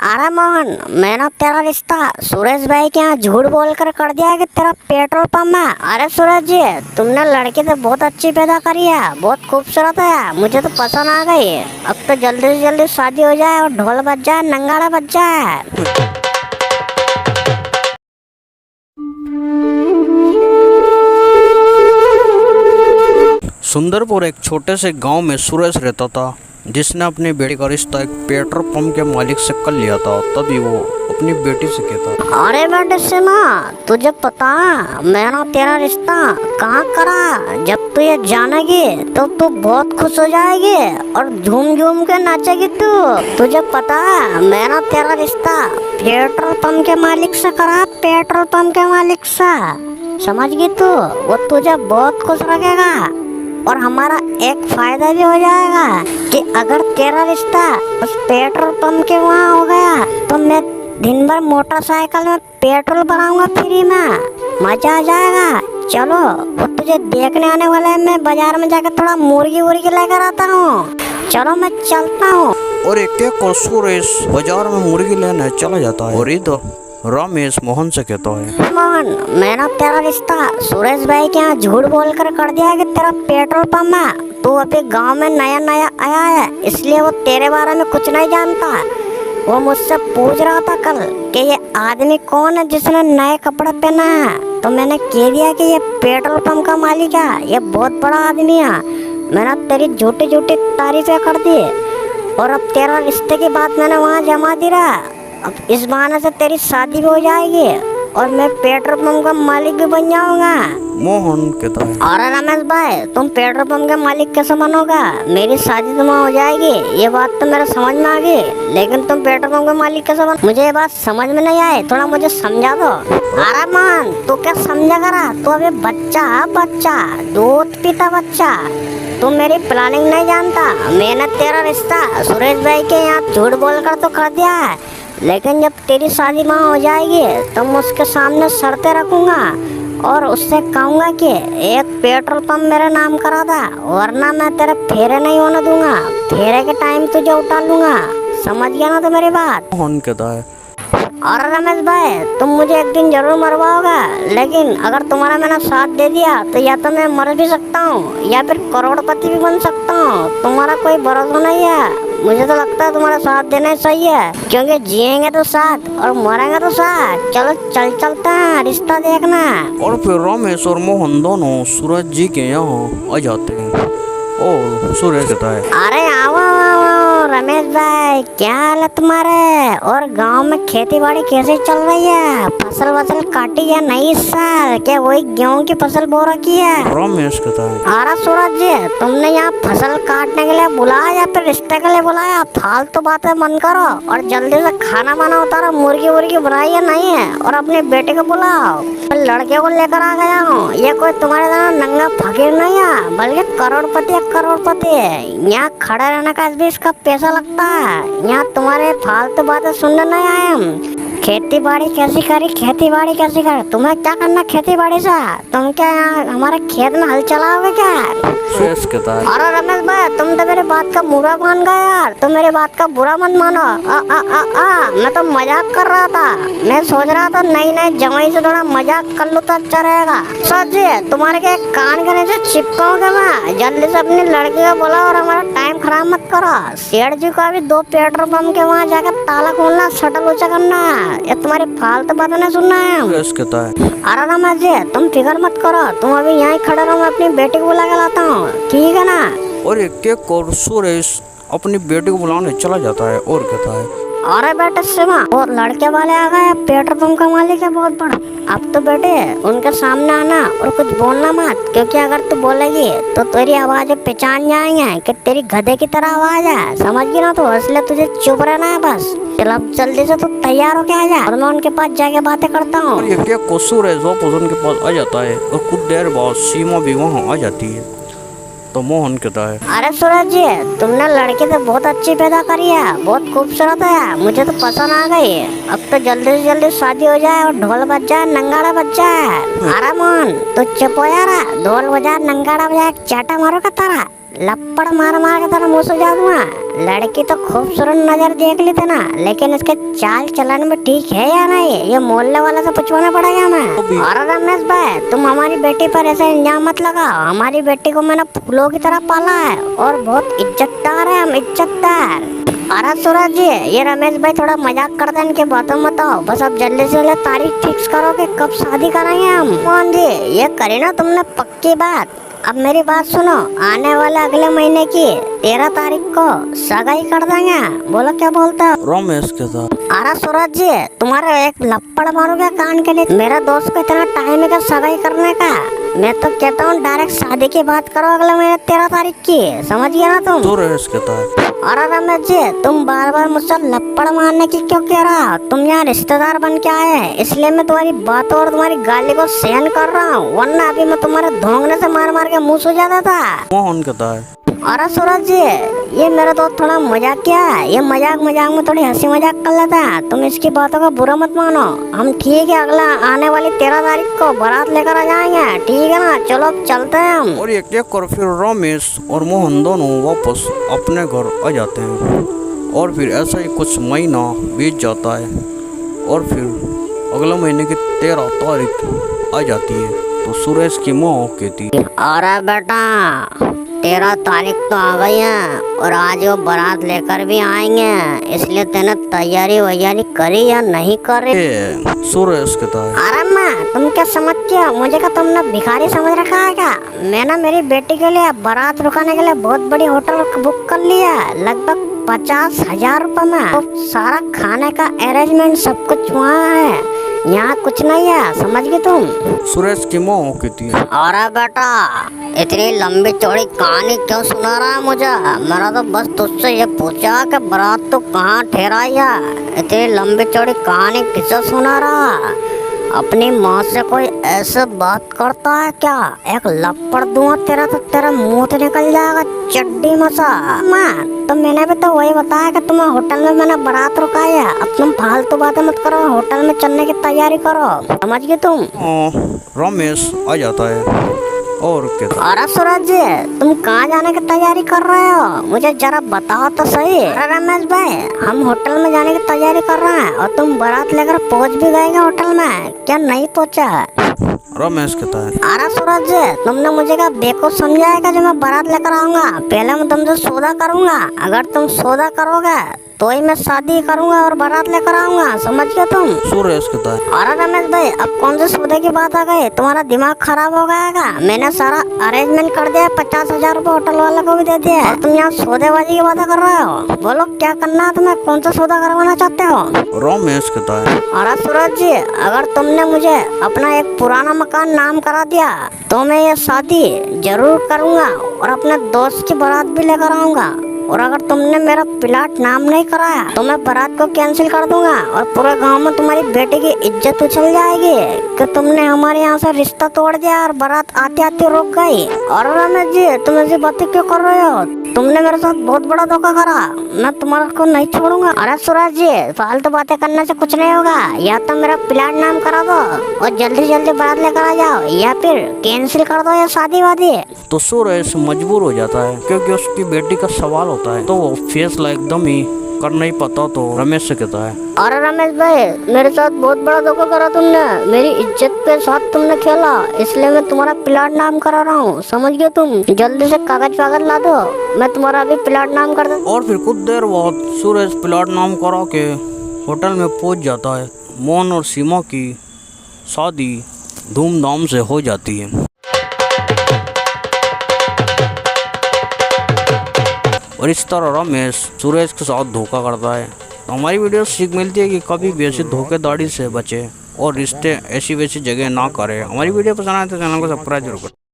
अरे मोहन, मैंने तेरा रिश्ता सुरेश भाई के यहाँ झूठ बोलकर कर दिया है कि तेरा पेट्रोल पंप है। अरे सूरज जी, तुमने लड़की तो बहुत अच्छी पैदा करी है, बहुत खूबसूरत है, मुझे तो पसंद आ गई। अब तो जल्दी से जल्दी शादी हो जाए और ढोल बज जाए, नंगाड़ा बज जाए। सुंदरपुर एक छोटे से गांव में सुरेश रहता था, जिसने अपनी बेटी का रिश्ता एक पेट्रोल पंप के मालिक से कर लिया था। तभी वो अपनी बेटी से कहता, अरे बेटे सिमा, तुझे पता मैंने तेरा रिश्ता कहाँ करा? जब तू ये जानेगी तो तू बहुत खुश हो जाएगी और झूम झूम के नाचेगी तू। तुझे पता मैंने तेरा रिश्ता पेट्रोल पंप के मालिक से करा, पेट्रोल पंप के मालिक से। समझ गई तू? वो तुझे बहुत खुश रखेगा और हमारा एक फायदा भी हो जाएगा कि अगर तेरा रिश्ता उस पेट्रोल पंप के वहाँ हो गया तो मैं दिन भर मोटरसाइकिल में पेट्रोल भराऊंगा फ्री में, मजा आ जाएगा। चलो, वो तुझे देखने आने वाला है, मैं बाजार में जाकर थोड़ा मुर्गी वुर्गी लेकर आता हूँ। चलो मैं चलता हूँ। और एक को सुरेश बाजार में मुर्गी लेने चला जाता है और इधर रमेश मोहन से कहता है, मोहन, मैंने तेरा रिश्ता सुरेश भाई के यहाँ झूठ बोलकर कर दिया है कि तेरा पेट्रोल पंप है। तू अभी गांव में नया नया आया है, इसलिए वो तेरे बारे में कुछ नहीं जानता। वो मुझसे पूछ रहा था कल कि ये आदमी कौन है जिसने नए कपड़े पहना है, तो मैंने कह दिया कि ये पेट्रोल पंप का मालिक है, ये बहुत बड़ा आदमी है। मैंने तेरी झूठी झूठी तारीफें कर दी और अब तेरा रिश्ते की बात मैंने वहाँ जमा दी रहा। अब इस बहाने से तेरी शादी भी हो जाएगी और मैं पेट्रोल पंप का मालिक भी बन जाऊंगा। मोहन कहता है, अरे रमेश भाई, तुम पेट्रोल पंप के मालिक कैसे बनोगा? मेरी शादी तो वहाँ हो जाएगी, ये बात तो मेरे समझ में आ गई, लेकिन तुम पेट्रोल पंप के मालिक कैसे बन? मुझे ये बात समझ में नहीं आई, थोड़ा मुझे समझा दो। अरे मान, तू क्या समझा करा? तू अभी बच्चा दूध पीता बच्चा, तू मेरी प्लानिंग नहीं जानता। मैंने तेरा रिश्ता सुरेश भाई के यहाँ झूठ बोलकर तो कर दिया है, लेकिन जब तेरी शादी वहाँ हो जाएगी तो मैं उसके सामने शर्तें रखूंगा और उससे कहूँगा कि एक पेट्रोल पंप मेरे नाम करा था, वरना मैं तेरे फेरे नहीं होने दूंगा। फेरे के टाइम तुझे उठा लूंगा। समझ गया ना तो मेरी बात? मोहन कहता है, और रमेश भाई, तुम मुझे एक दिन जरूर मरवाओगा, लेकिन अगर तुम्हारा मैंने साथ दे दिया तो या तो मैं मर भी सकता हूँ या फिर करोड़पति भी बन सकता हूँ। तुम्हारा कोई भरोसा नहीं है। मुझे तो लगता है तुम्हारा साथ देना ही सही है, क्योंकि जिएंगे तो साथ और मरेंगे तो साथ। चलो चलते हैं, रिश्ता देखना। और फिर रमेश और मोहन दोनों सूरज जी के यहाँ आ जाते हैं और सूरज कहता है, अरे आओ रमेश भाई, क्या हाल है तुम्हारे? और गांव में खेती बाड़ी कैसे चल रही है? फसल वसल काटी या नहीं इस साल? क्या वही गेहूं की फसल बो रखी है? रमेश कहता है, अरे सूरज जी, तुमने यहाँ फसल काटने के लिए बुलाया या फिर रिश्ते के लिए बुलाया? फालतू बातें बंद करो और जल्दी से खाना बना उतारो, मुर्गी वुर्गी बनाई या नहीं है, और अपने बेटे को बुलाओ। मैं लड़के को लेकर आ गया हूँ, ये कोई तुम्हारे तरह नंगा फकीर नहीं है, बल्कि करोड़पति है। यहाँ खड़े रहने का भी इसका पैसा लगता है। यहाँ तुम्हारे फालतू बातें सुनने नहीं आए हम। खेती बाड़ी कैसी करी? तुम्हें क्या करना खेती बाड़ी से? तुम क्या यहाँ हमारे खेत में हल चलाओगे क्या? सूरज कहता है, अरे रमेश भाई, तुम तो मेरी बात का बुरा मान गए यार। तुम मेरी बात का बुरा मत मानो। मैं तो मजाक कर रहा था। मैं सोच रहा था नई जवाई से थोड़ा मजाक कर लूँ तो अच्छा रहेगा। सच जी, तुम्हारे के कान के नीचे चिपकाऊंगा मैं। जल्दी से अपनी लड़की को बोला और हमारा टाइम खराब मत करो। सेठ जी को अभी 2 पेट्रोल पंप के वहाँ जाकर ताला खोलना, शटर ऊंचा करना, ये तुम्हारी फालतू बातें नहीं सुनना है। सूरज कहता है, अरे रमेश जी, तुम फिक्र मत करो, तुम अभी यहीं खड़े रहो, मैं अपनी बेटी को बुला के लाता हूँ, ठीक है ना? और एक और सुरेश अपनी बेटी को बुलाने चला जाता है और कहता है, अरे बेटे सिमा, वो लड़के वाले आ गए, पेट्रोल पंप का मालिक है बहुत बड़ा। अब तो बेटे उनके सामने आना और कुछ बोलना मत, क्योंकि अगर तू बोलेगी तो तेरी आवाज पहचान जाएंगे कि तेरी गधे की तरह आवाज है। समझ गई ना? तो इसलिए तुझे चुप रहना है बस। चल अब जल्दी से तू तैयार होके आ जा और मैं उनके पास जाके बातें करता हूँ। और एक को सुरेश वापस उनके पास आ जाता है और कुछ देर बाद सीमा भी वहाँ आ जाती है। तो मोहन कहता है, अरे सूरज जी, तुमने लड़की तो बहुत अच्छी पैदा करी है, बहुत खूबसूरत है, मुझे तो पसंद आ गई। अब तो जल्दी से जल्दी शादी हो जाए और ढोल बज जाए, नंगाड़ा बज जाए। अरे मोहन, तो चुप हो यार, ढोल बजा, नंगाड़ा बजा, चाटा मारो का तारा। लपड़ मार मार के तेरा मुंह सुझा दूंगा। लड़की तो खूबसूरत नजर देख ली थी ना, लेकिन इसके चाल चलन में ठीक है या नहीं, ये मोहल्ले वाला से पूछवाना पड़ेगा मैं। और रमेश भाई, तुम हमारी बेटी पर ऐसा इल्जाम मत लगाओ। हमारी बेटी को मैंने फूलों की तरह पाला है और बहुत इज्जतदार है हम, इज्जतदार। अरे सूरज जी, ये रमेश भाई थोड़ा मजाक करते हैं, इनकी बातों में बताओ। बस अब जल्दी से जल्दी तारीख फिक्स करो कि कब शादी करेंगे हम। मोहन जी, ये करी ना तुमने पक्की बात। अब मेरी बात सुनो, आने वाले अगले महीने की 13 तारीख को सगाई कर देंगे। बोलो क्या बोलते हो? रमेश के साथ। अरे सूरज जी, तुम्हारे एक लपड़ मारूंगा कान के नीचे। मेरा दोस्त को इतना टाइम है क्या सगाई करने का? मैं तो कहता हूँ डायरेक्ट शादी की बात करो अगले महीने 13 तारीख की, समझ गया ना तुम? सूरज के साथ। अरे रमेश जी, तुम बार बार मुझसे लपड़ मारने की क्यों कह रहा हो? तुम यहाँ रिश्तेदार बन के आए हैं, इसलिए मैं तुम्हारी बातों और तुम्हारी गाली को सहन कर रहा हूँ, वरना अभी मैं तुम्हारे धोंगने से मार मार के मुंह सुझा देता। मोहन कहता है। अरे सूरज जी, ये मेरा दोस्त थोड़ा मजाक किया है, ये मजाक मजाक में थोड़ी हंसी मजाक कर लेता है। तुम इसकी बातों का बुरा मत मानो। हम ठीक है, अगला आने वाली 13 तारीख को बारात लेकर आ जाएंगे, ठीक है ना? चलो अब चलते हैं हम। और एक कर फिर रमेश और मोहन दोनों वापस अपने घर आ जाते हैं। और फिर ऐसा ही कुछ महीना बीत जाता है और फिर अगले महीने की 13 तारीख आ जाती है तो सुरेश की माँ कहती है, अरे बेटा, 13 तारीख तो आ गई है और आज वो बारात लेकर भी आएंगे, इसलिए तेने तैयारी वैयारी करी या नहीं करी? सुरेश कहता है। अरे माँ, तुम क्या समझते हो मुझे? क्या तुमने भिखारी समझ रखा है क्या? मैंने मेरी बेटी के लिए बारात रुकाने के लिए बहुत बड़ी होटल बुक कर लिया, लगभग 50,000 रुपए में। तो सारा खाने का अरेंजमेंट सब कुछ वहाँ है, यहाँ कुछ नहीं है, समझ गए तुम? सुरेश की माँ कहती है। अरे बेटा, इतनी लंबी चौड़ी कहानी क्यों सुना रहा है मुझे? मेरा तो बस तुझसे ये पूछा कि बारात तो कहाँ ठहराई है, इतनी लंबी चौड़ी कहानी किसे सुना रहा? अपनी माँ से कोई ऐसे बात करता है क्या? एक लपड़ दूंगा तेरा तो तेरा मुंह तो निकल जाएगा चड्डी मसा। माँ, तो मैंने भी तो वही बताया कि तुम्हें होटल में मैंने बारात रुकाई है। अब तुम फालतू बातें मत करो, होटल में चलने की तैयारी करो, समझ गए तुम? रमेश आ जाता है और कहता है, अरे सूरज जी, तुम कहाँ जाने की तैयारी कर रहे हो? मुझे जरा बताओ तो सही। अरे रमेश भाई, हम होटल में जाने की तैयारी कर रहे हैं और तुम बारात लेकर पहुँच भी गए होटल में, क्या नहीं पहुँचा? रमेश कहता है। अरे सूरज जी, तुमने मुझे क्या बेवकूफ समझा है क्या जो मैं बारात लेकर आऊंगा? पहले मैं तुमसे सौदा करूंगा, अगर तुम सौदा करोगे तो ही मैं शादी करूंगा और बारात लेकर आऊंगा, समझ गए तुम? सुरेश कहता है। अरे रमेश भाई, अब कौन से सौदे की बात आ गई? तुम्हारा दिमाग खराब हो गया? मैंने सारा अरेंजमेंट कर दिया, 50,000 रुपए होटल वाले को भी दे दिया और तुम यहाँ सौदेबाजी की बातें कर रहे हो? बोलो क्या करना है तुम्हें, कौन सा सौदा करवाना चाहते हो? रमेश कहता है। अरे सूरज जी, अगर तुमने मुझे अपना एक पुराना मकान नाम करा दिया तो मैं ये शादी जरूर करूंगा और अपने दोस्त की बारात भी लेकर आऊंगा, और अगर तुमने मेरा प्लाट नाम नहीं कराया तो मैं बारात को कैंसिल कर दूंगा और पूरे गांव में तुम्हारी बेटी की इज्जत उछल जाएगी कि तुमने हमारे यहाँ से रिश्ता तोड़ दिया और बारात आते आते रुक गई। और रमेश जी, तुम ऐसी बातें क्यों कर रहे हो? तुमने मेरे साथ बहुत बड़ा धोखा करा, मैं तुम्हारे को नहीं छोड़ूंगा। अरे सूरज जी, फालतू बातें करने से कुछ नहीं होगा, या तो मेरा प्लाट नाम करा दो और जल्दी जल्दी बारात लेकर आ जाओ, या फिर कैंसिल कर दो ये शादी वादी। तो सुरेश मजबूर हो जाता है क्योंकि उसकी बेटी का सवाल होता है, तो वो फैसला एकदम ही कर नहीं पाता। तो रमेश से कहता है, अरे रमेश भाई, मेरे साथ बहुत बड़ा धोखा करा तुमने, मेरी इज्जत के साथ तुमने खेला, इसलिए मैं तुम्हारा प्लाट नाम करा रहा हूँ, समझ गए तुम? जल्दी से कागज वागज ला दो, मैं तुम्हारा अभी प्लाट नाम कर दूँ। और फिर कुछ देर बाद सुरेश प्लाट नाम करा के होटल में पहुंच जाता है। मोहन और सीमा की शादी धूमधाम से हो जाती है और इस तरह रमेश सुरेश के साथ धोखा करता है। तो हमारी वीडियो से सीख मिलती है कि कभी भी ऐसी धोखेधड़ी से बचे और रिश्ते ऐसी वैसी जगह ना करें। हमारी वीडियो पसंद आए तो चैनल को सब्सक्राइब जरूर करें।